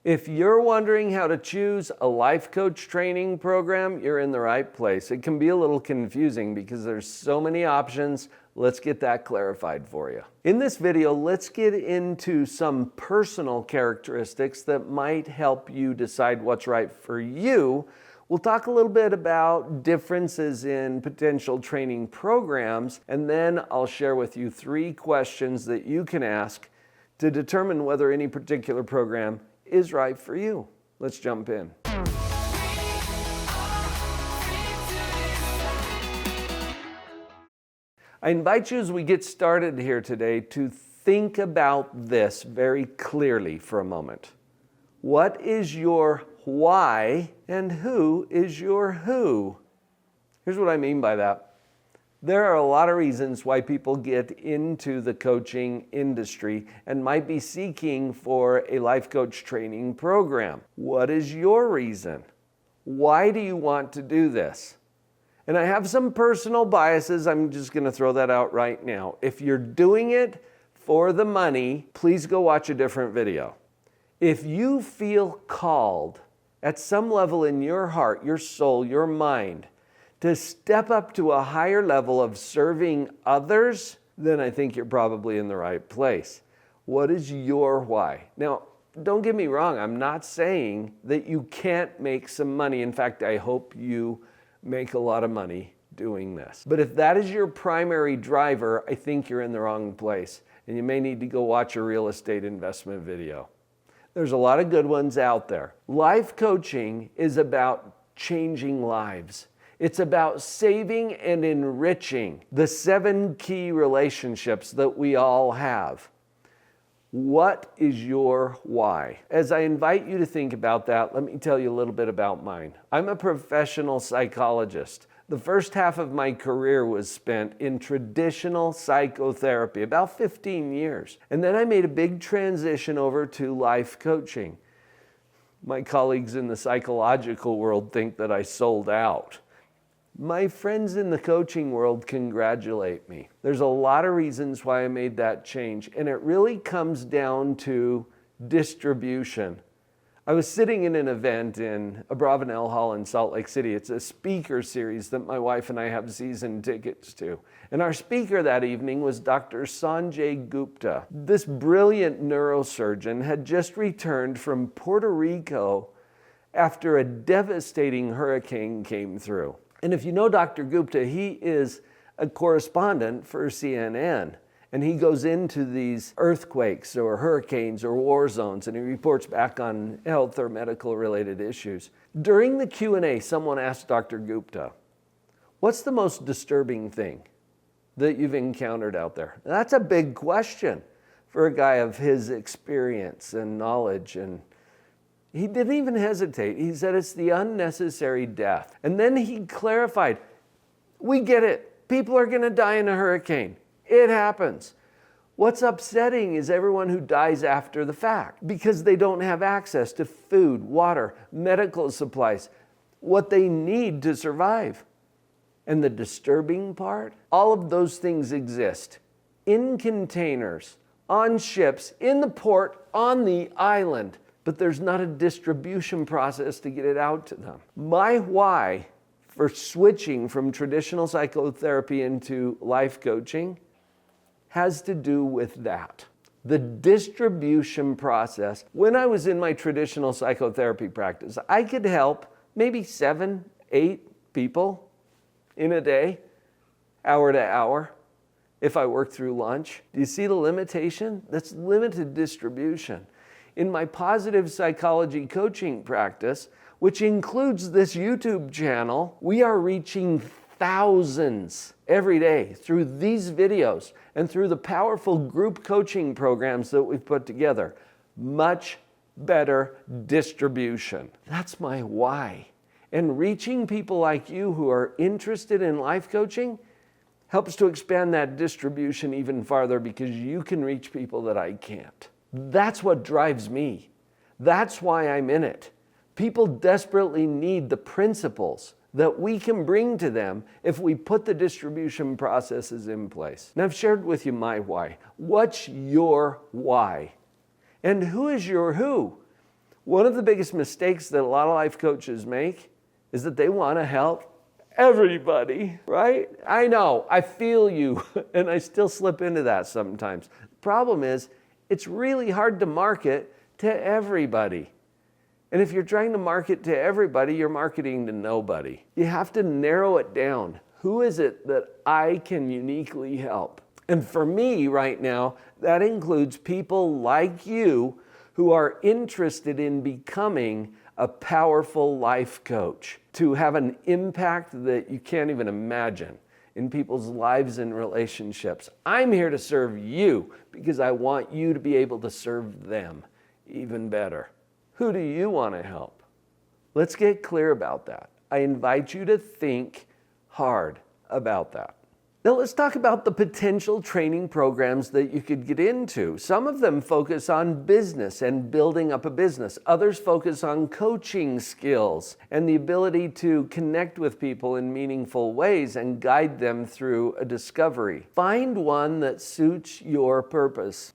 If you're wondering how to choose a life coach training program, you're in the right place. It can be a little confusing because there's so many options. Let's get that clarified for you. In this video, let's get into some personal characteristics that might help you decide what's right for you. We'll talk a little bit about differences in potential training programs, and then I'll share with you 3 questions that you can ask to determine whether any particular program is right for you. Let's jump in. I invite you as we get started here today to think about this very clearly for a moment. What is your why and who is your who? Here's what I mean by that. There are a lot of reasons why people get into the coaching industry and might be seeking for a life coach training program. What is your reason? Why do you want to do this? And I have some personal biases. I'm just going to throw that out right now. If you're doing it for the money, please go watch a different video. If you feel called at some level in your heart, your soul, your mind, to step up to a higher level of serving others, then I think you're probably in the right place. What is your why? Now, don't get me wrong. I'm not saying that you can't make some money. In fact, I hope you make a lot of money doing this. But if that is your primary driver, I think you're in the wrong place. And you may need to go watch a real estate investment video. There's a lot of good ones out there. Life coaching is about changing lives. It's about saving and enriching the 7 key relationships that we all have. What is your why? As I invite you to think about that, let me tell you a little bit about mine. I'm a professional psychologist. The first half of my career was spent in traditional psychotherapy, about 15 years. And then I made a big transition over to life coaching. My colleagues in the psychological world think that I sold out. My friends in the coaching world congratulate me. There's a lot of reasons why I made that change, and it really comes down to distribution. I was sitting in an event in Abravanel Hall in Salt Lake City. It's a speaker series that my wife and I have season tickets to. And our speaker that evening was Dr. Sanjay Gupta. This brilliant neurosurgeon had just returned from Puerto Rico after a devastating hurricane came through. And if you know Dr. Gupta, he is a correspondent for CNN. And he goes into these earthquakes or hurricanes or war zones, and he reports back on health or medical related issues. During the Q&A, someone asked Dr. Gupta, "What's the most disturbing thing that you've encountered out there?" And that's a big question for a guy of his experience and knowledge. And he didn't even hesitate. He said it's the unnecessary death. And then he clarified, we get it. People are going to die in a hurricane. It happens. What's upsetting is everyone who dies after the fact because they don't have access to food, water, medical supplies, what they need to survive. And the disturbing part, all of those things exist in containers, on ships, in the port, on the island, but there's not a distribution process to get it out to them. My why for switching from traditional psychotherapy into life coaching has to do with that. The distribution process. When I was in my traditional psychotherapy practice, I could help maybe 7, 8 people in a day, hour to hour, if I worked through lunch. Do you see the limitation? That's limited distribution. In my positive psychology coaching practice, which includes this YouTube channel, we are reaching thousands every day through these videos and through the powerful group coaching programs that we've put together. Much better distribution. That's my why. And reaching people like you who are interested in life coaching helps to expand that distribution even farther because you can reach people that I can't. That's what drives me. That's why I'm in it. People desperately need the principles that we can bring to them if we put the distribution processes in place. Now, I've shared with you my why. What's your why? And who is your who? One of the biggest mistakes that a lot of life coaches make is that they want to help everybody, right? I know, I feel you, and I still slip into that sometimes. The problem is, it's really hard to market to everybody. And if you're trying to market to everybody, you're marketing to nobody. You have to narrow it down. Who is it that I can uniquely help? And for me right now, that includes people like you who are interested in becoming a powerful life coach, to have an impact that you can't even imagine in people's lives and relationships. I'm here to serve you because I want you to be able to serve them even better. Who do you want to help? Let's get clear about that. I invite you to think hard about that. Now let's talk about the potential training programs that you could get into. Some of them focus on business and building up a business. Others focus on coaching skills and the ability to connect with people in meaningful ways and guide them through a discovery. Find one that suits your purpose.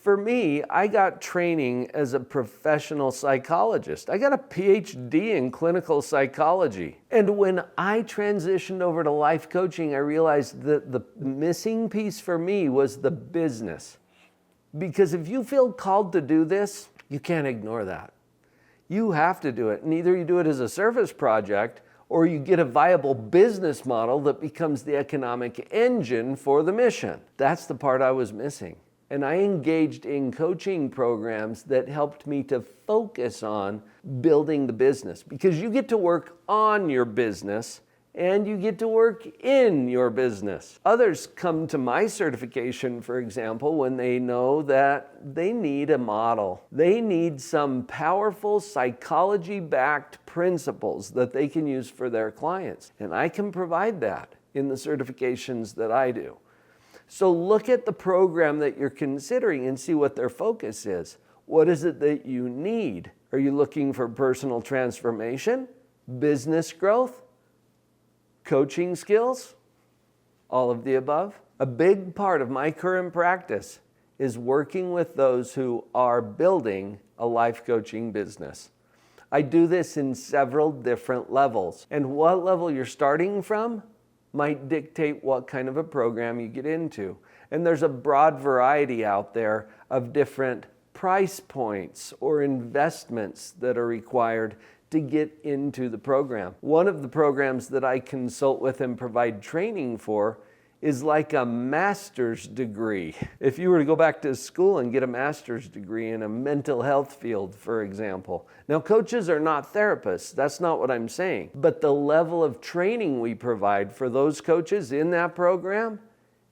For me, I got training as a professional psychologist. I got a PhD in clinical psychology. And when I transitioned over to life coaching, I realized that the missing piece for me was the business. Because if you feel called to do this, you can't ignore that. You have to do it. And either you do it as a service project or you get a viable business model that becomes the economic engine for the mission. That's the part I was missing. And I engaged in coaching programs that helped me to focus on building the business, because you get to work on your business and you get to work in your business. Others come to my certification, for example, when they know that they need a model. They need some powerful psychology-backed principles that they can use for their clients. And I can provide that in the certifications that I do. So look at the program that you're considering and see what their focus is. What is it that you need? Are you looking for personal transformation, business growth, coaching skills, all of the above? A big part of my current practice is working with those who are building a life coaching business. I do this in several different levels, and what level you're starting from might dictate what kind of a program you get into. And there's a broad variety out there of different price points or investments that are required to get into the program. One of the programs that I consult with and provide training for is like a master's degree. If you were to go back to school and get a master's degree in a mental health field, for example. Now, coaches are not therapists. That's not what I'm saying. But the level of training we provide for those coaches in that program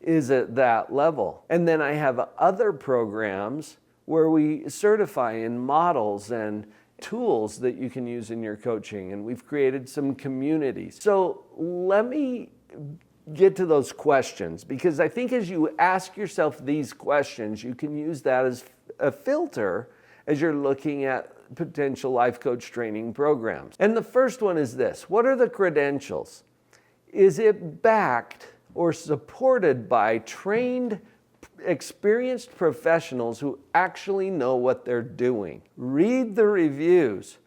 is at that level. And then I have other programs where we certify in models and tools that you can use in your coaching. And we've created some communities. So let me get to those questions, because I think as you ask yourself these questions, you can use that as a filter as you're looking at potential life coach training programs. And the first one is this: what are the credentials? Is it backed or supported by trained, experienced professionals who actually know what they're doing? Read the reviews.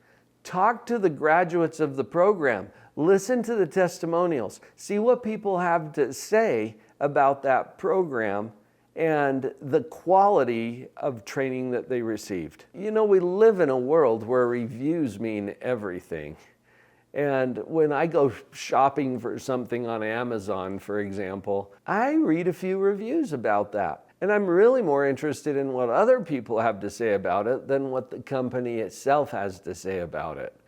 Talk to the graduates of the program. Listen to the testimonials. See what people have to say about that program and the quality of training that they received. You know, we live in a world where reviews mean everything. And when I go shopping for something on Amazon, for example, I read a few reviews about that. And I'm really more interested in what other people have to say about it than what the company itself has to say about it.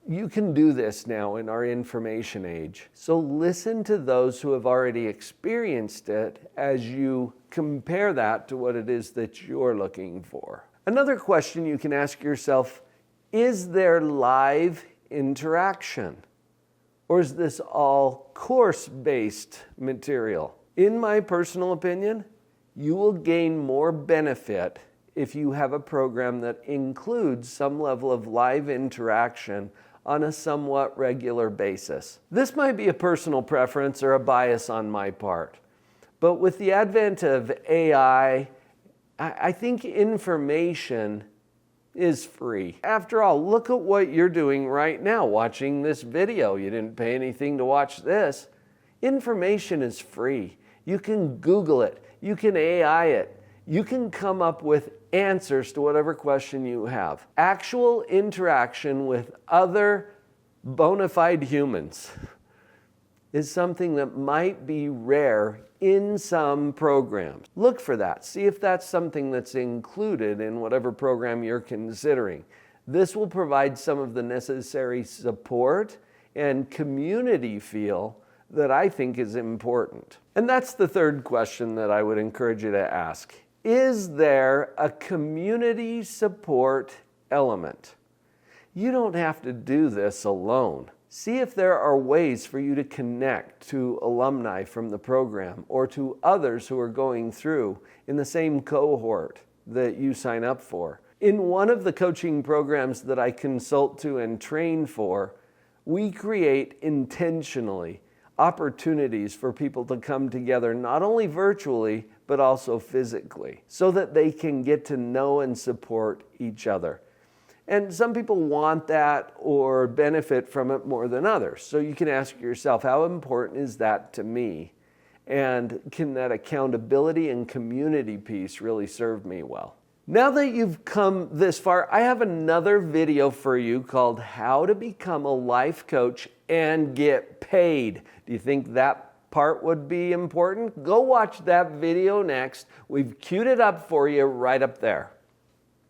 You can do this now in our information age. So listen to those who have already experienced it as you compare that to what it is that you're looking for. Another question you can ask yourself: is there live interaction? Or is this all course-based material? In my personal opinion, you will gain more benefit if you have a program that includes some level of live interaction on a somewhat regular basis. This might be a personal preference or a bias on my part, but with the advent of AI, I think information is free. After all, look at what you're doing right now, watching this video. You didn't pay anything to watch this. Information is free. You can Google it. You can AI it. You can come up with answers to whatever question you have. Actual interaction with other bona fide humans is something that might be rare in some programs. Look for that. See if that's something that's included in whatever program you're considering. This will provide some of the necessary support and community feel that I think is important. And that's the third question that I would encourage you to ask. Is there a community support element? You don't have to do this alone. See if there are ways for you to connect to alumni from the program or to others who are going through in the same cohort that you sign up for. In one of the coaching programs that I consult to and train for, we create intentionally opportunities for people to come together, not only virtually, but also physically, so that they can get to know and support each other. And some people want that or benefit from it more than others. So you can ask yourself, how important is that to me? And can that accountability and community piece really serve me well? Now that you've come this far, I have another video for you called How to Become a Life Coach and Get Paid. Do you think that part would be important? Go watch that video next. We've queued it up for you right up there.